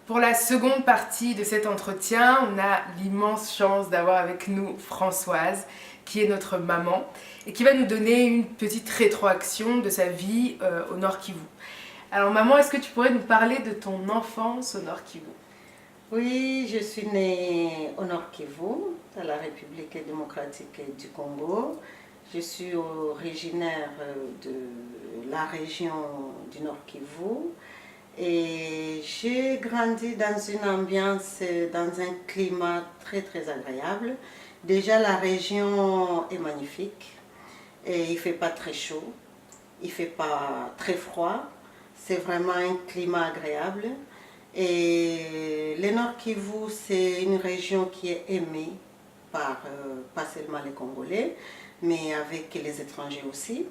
Pour la seconde partie de cet entretien, on a l'immense chance d'avoir avec nous Françoise, qui est notre maman, et qui va nous donner une petite rétroaction de sa vie au Nord Kivu. Alors maman, est-ce que tu pourrais nous parler de ton enfance au Nord Kivu? Oui, je suis née au Nord Kivu, dans la République démocratique du Congo. Je suis originaire de la région du Nord Kivu et j'ai grandi dans une ambiance, dans un climat très agréable. Déjà la région est magnifique et il ne fait pas très chaud, il ne fait pas très froid, c'est vraiment un climat agréable. Et le Nord Kivu, c'est une région qui est aimée par pas seulement les Congolais, mais avec les étrangers aussi.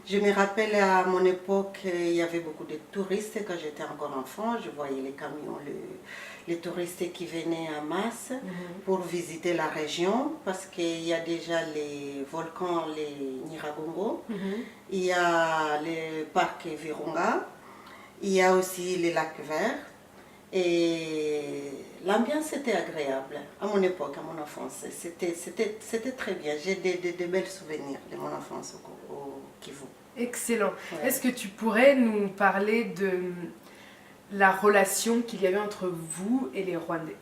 Je me rappelle à mon époque, il y avait beaucoup de touristes quand j'étais encore enfant. Je voyais les camions, les touristes qui venaient en masse pour visiter la région parce qu'il y a déjà les volcans, les Nyiragongo, il y a le parc Virunga, il y a aussi les lacs verts. Et l'ambiance était agréable à mon époque, à mon enfance. C'était très bien. J'ai des belles souvenirs de mon enfance au Kivu. Excellent. Ouais. Est-ce que tu pourrais nous parler de la relation qu'il y avait entre vous et les Rwandais?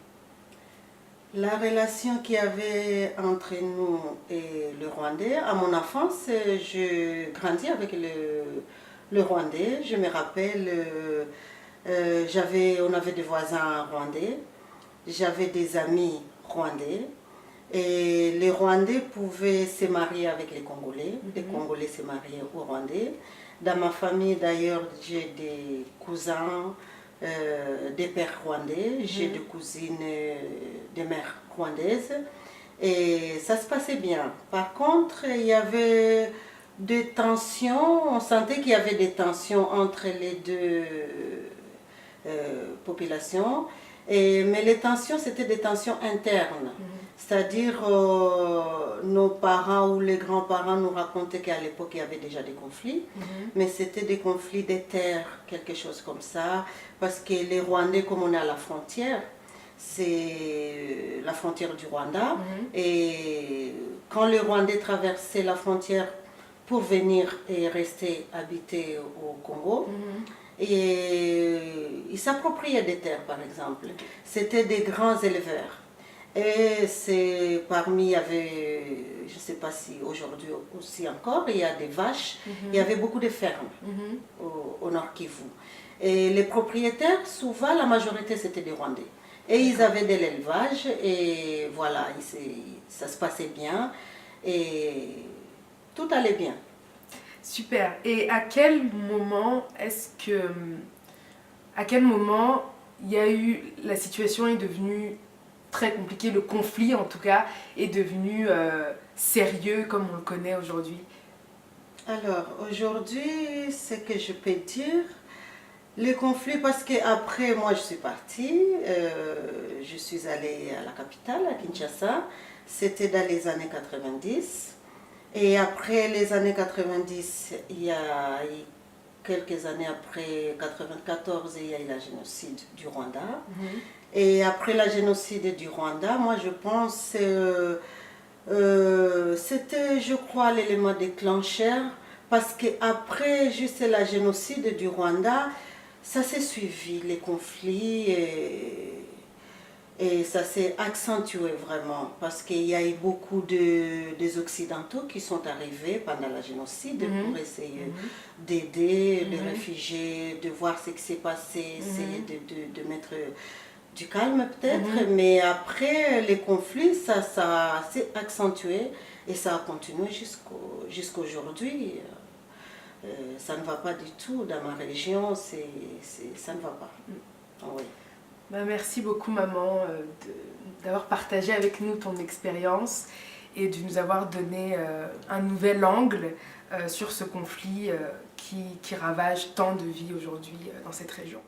La relation qu'il y avait entre nous et le Rwandais, à mon enfance, je grandis avec le Rwandais. Je me rappelle... on avait des voisins rwandais, j'avais des amis rwandais et les Rwandais pouvaient se marier avec les Congolais, les Congolais se mariaient aux Rwandais. Dans ma famille d'ailleurs, j'ai des cousins, des pères rwandais, j'ai des cousines, des mères rwandaises et ça se passait bien. Par contre, il y avait des tensions, on sentait qu'il y avait des tensions entre les deux population. Mais les tensions, c'était des tensions internes. C'est-à-dire, nos parents ou les grands-parents nous racontaient qu'à l'époque, il y avait déjà des conflits. Mais c'était des conflits des terres, quelque chose comme ça. Parce que les Rwandais, comme on est à la frontière, c'est la frontière du Rwanda. Et quand les Rwandais traversaient la frontière pour venir et rester habiter au Congo, et ils s'appropriaient des terres, par exemple. C'était des grands éleveurs. Et c'est parmi, il y avait, je ne sais pas si aujourd'hui aussi encore, il y a des vaches, il y avait beaucoup de fermes au Nord Kivu. Et les propriétaires, souvent, la majorité, c'était des Rwandais. Et ils avaient de l'élevage, et voilà, ça se passait bien, et tout allait bien. Super. Et à quel moment il y a eu, la situation est devenue très compliquée, le conflit en tout cas est devenu sérieux comme on le connaît aujourd'hui? Alors aujourd'hui, ce que je peux dire, les conflits, parce qu'après moi je suis partie, je suis allée à la capitale, à Kinshasa, c'était dans les années 90. Et après les années 90, il y a quelques années après 94, il y a eu le génocide du Rwanda. Et après le génocide du Rwanda, moi je pense c'était, je crois, l'élément déclencheur, parce qu'après juste le génocide du Rwanda, ça s'est suivi, les conflits, et ça s'est accentué vraiment, parce qu'il y a eu beaucoup des Occidentaux qui sont arrivés pendant le génocide pour essayer d'aider les réfugiés, de voir ce qui s'est passé, essayer de mettre du calme peut-être. Mais après les conflits, ça s'est accentué et ça a continué jusqu'aujourd'hui. Ça ne va pas du tout dans ma région, ça ne va pas. Oui. Ben, merci beaucoup maman d'avoir partagé avec nous ton expérience et de nous avoir donné un nouvel angle sur ce conflit qui ravage tant de vies aujourd'hui dans cette région.